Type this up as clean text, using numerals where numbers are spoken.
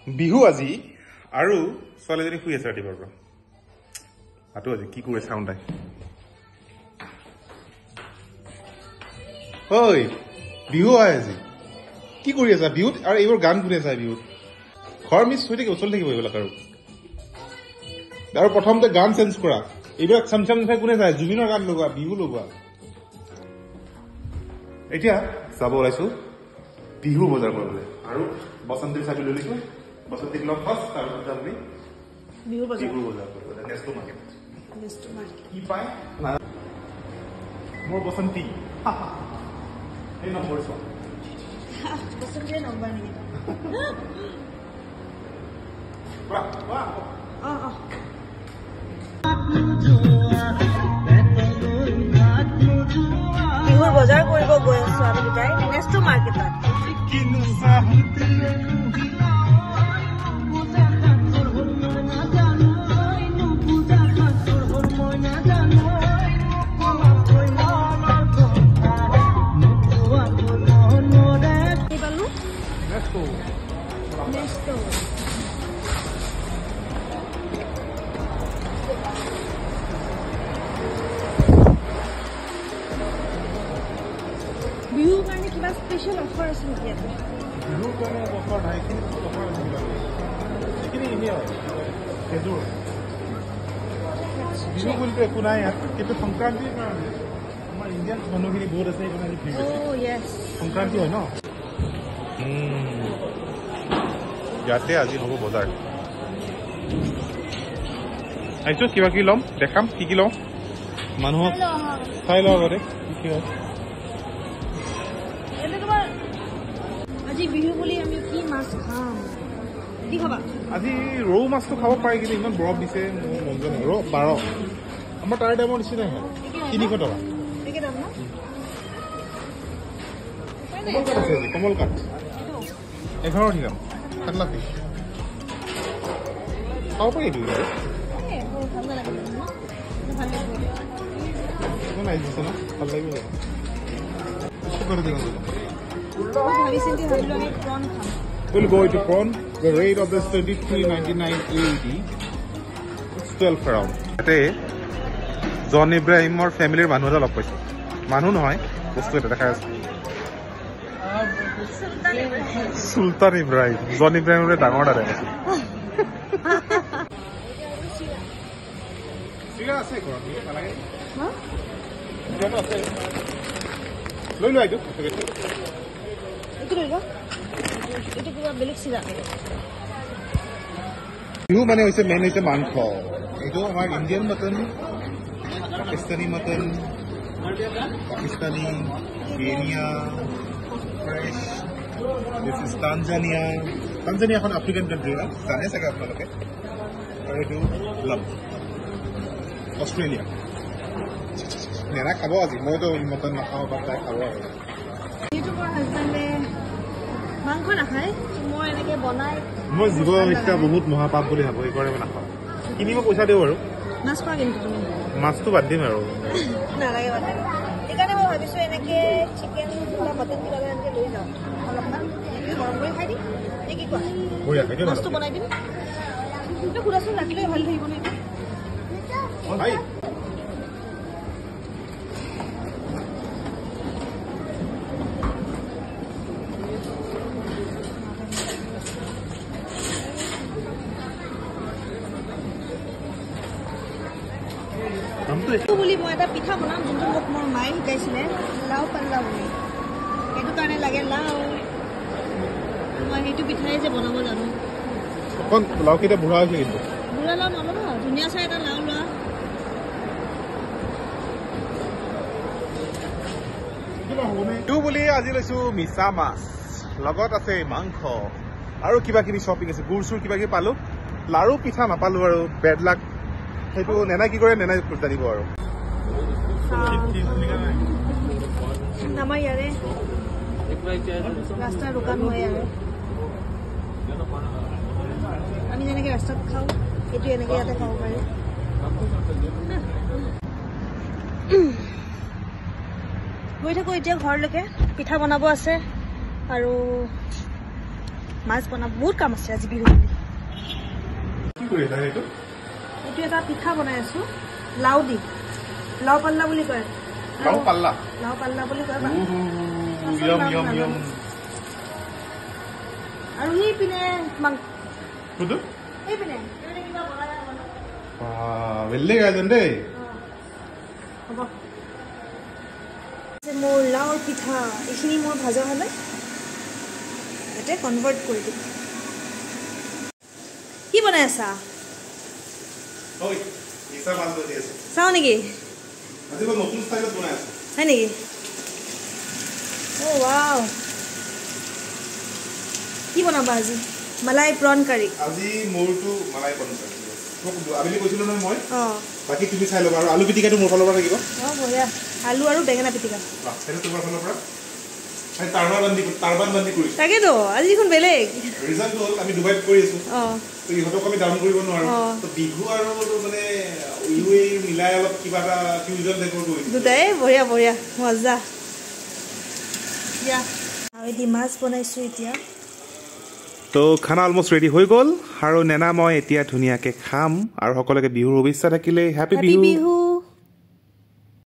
বিহু আজি আৰু ছোৱালীজনী শুই আছে ৰাতিপুৱাৰ পৰা আটো আজি কি কৰে চাউণ্ড আই ঐ বিহু আই আজি কি কৰি আছা বিহুত আৰু এইবোৰ গান শুনি আছা বিহুত ঘৰ মিছ হৈ থাকিব চলি থাকিব এইবিলাক আৰু প্ৰথমতে গান চেঞ্জ কৰা এইবিলাক চামচাম নাথাই কোনে চাই জুবিনৰ গান লগোৱা বিহু লগোৱা এতিয়া যাব ওলাইছো বিহু বজাৰ কৰিবলৈ আৰু বসন্তীৰ চাবি লৈ লৈছো বসন্তীক লগ ফাৰ্ষ্ট তাৰপিছত আমি বিহু বজাৰ কৰিবলৈ নেক্সট মাৰ্কেট কি পায় মোৰ বসন্তী এই নম্বৰ চোৱা বসন্তীৰ নম্বৰ নেকি বিহুৰ বজাৰ কৰিব গৈ আছো আমি দুটাই নেক্সট মাৰ্কেটত বিহুৰ কাৰণে কিবা স্পেচিয়েল অফাৰ আছে নেকি ইয়াতে বিহুৰ কাৰণে অফাৰ নাই কিন্তু অফাৰ আছে এইখিনি এনেই হয় সেইযোৰ বিহু বুলিতো একো নাই ইয়াত কিন্তু সংক্ৰান্তিৰ কাৰণে আমাৰ ইণ্ডিয়ান মানুহখিনি বহুত আছে সেইকাৰণে ভিৰ বেছি সংক্ৰান্তি হয় ন ইয়াতে আজি হ'ব বজাৰ আহিছো কিবা কিবি ল'ম দেখাম কি কি ল'ম মানুহক চাই লওঁ আগতে কি কি হয় আজি বিহু বুলি আমি কি মাছ খাম কি খাবা আজি ৰৌ মাছটো খাব পাৰি কিন্তু ইমান বৰফ দিছে মোৰ মন যোৱা নাই 12 আমাৰ তাৰ দামৰ নিচিনাই হয় 300 টকা কমল কাঠ 11 ঠিকাম কাটলা ফিছ খাব পাৰি এইটো নাই দিছে ন ভাল লাগিব কৰি দিম We'll go to prawn. The rate of this $23.99 AED. It's 12 around. Today, John Ibrahim's family মানুহ এটা লগ পাইছো মানুহ নহয় বস্তু এটা দেখা আছে সুলতান ইব্ৰাহিম জন ইব্ৰাহিমৰে ডাঙৰ দাদা আছে ঠিক আছে ঘৰত নালাগে লৈ লোৱা এইটো বিহু মানে হৈছে মেইন হৈছে মাংস এইটো আমাৰ Indian mutton Pakistani mutton Pakistani Kenya fresh this is Tanzania Tanzania এখন আফ্ৰিকান কাণ্ট্ৰি হয় জানে চাগে আপোনালোকে আৰু এইটো লাভ অষ্ট্ৰেলিয়া নেৰা খাব আজি মইতো মটন নাখাওঁ বা তাই খাব আৰু মাংস নাখায় মই এনেকে বনাই মই জীৱ হত্যা বহুত মহাপাপ বুলি ভাবো এইকাৰণে মই নাখাওঁ কিনিব পইচা দিওঁ আৰু মাছ খোৱা কিন্তু তুমি মাছটো বাদ দিম আৰু নালাগে বাদ দিম সেইকাৰণে মই ভাবিছোঁ এনেকে চিকেন বা মটন কিবা এনেকে লৈ যাওঁ অলপমান গৰম কৰি খাই দিম নে কি কোৱা বঢ়িয়া খাই দিম মাছটো বনাই দিম সুধাচোন ৰাতিলৈ ভাল থাকিব নে বুলি মই এটা পিঠা বনাম যোনটো মোক মোৰ মায়ে শিকাইছিলে লাও পাল্লা বুলি সেইটো কাৰণে লাগে লাও মই সেইটো পিঠাই যে বনাব জানো অকণ লাওকেইটা বুঢ়া হৈছে কিন্তু বুঢ়া লাও নল'বা ধুনীয়া চাই এটা লাও লোৱা বিহু বুলি আজি লৈছো মিছা মাছ লগত আছে মাংস আৰু কিবা কিবি শ্বপিং আছে গুৰ চুৰ কিবা কিবি পালো লাৰু পিঠা নাপালো আৰু বেড লাক সেইটো নেনাই কি কৰে নেনাই জানিব আৰু আমাৰ ইয়াৰে ৰাস্তাৰ দোকান হয় আৰু আমি যেনেকে ৰাস্তাত খাওঁ সেইটো এনেকে ইয়াতে খাব পাৰি গৈ থাকো এতিয়া ঘৰলৈকে পিঠা বনাব আছে আৰু মাছ বনাব বহুত কাম আছে আজি বিহু বুলি কি কৰি আছা এইটো এইটো এটা পিঠা বনাই আছো লাউ দি লাউ পাল্লা বুলি কয় লাউ পাল্লা বুলি কয় ইয়ম আৰু এই পিনে কুদু এই পিনে কিবা বনাই বেলেগ আয়োজন দেই হ'ব মোৰ লাউৰ পিঠা এইখিনি মোৰ ভাজা হ'লে ইয়াতে কনভাৰ্ট কৰি দিম কি বনাই আছা চাওঁ নেকি হয় নেকি অ' ৱাও কি বনাবা আজি মালাই প্ৰন কাৰী আজি মোৰটো মালাই প্ৰন কাৰী আবেলি কৈছিলো নহয় মই অঁ বাকী তুমি চাই ল'বা আৰু আলু পিটিকাটো মোৰ ফালৰ পৰা থাকিব অঁ বঢ়িয়া আলু আৰু বেঙেনা পিটিকা সেইটো তোমাৰ ফালৰ পৰা টাৰবান বান্ধি কৰিছোঁ তাকেতো আজি দেখোন বেলেগ ৰিজাল্টটো হ'ল আমি ডুবাইত কৰি আছোঁ অঁ তো ইহঁতক আমি ডাউন কৰিব নোৱাৰোঁ তো বিহু আৰু মানে ইউ মিলাই অলপ কিবা এটা ফিউজন টাইপৰ কৰিছোঁ দুটাই বঢ়িয়া বঢ়িয়া মজা দিয়া আৰু এটি মাছ বনাইছোঁ এতিয়া তো খানা অলমষ্ট ৰেডি হৈ গ'ল আৰু নেনা মই এতিয়া ধুনীয়াকৈ খাম আৰু সকলোকে বিহুৰ শুভেচ্ছা থাকিলে হেপী বিহু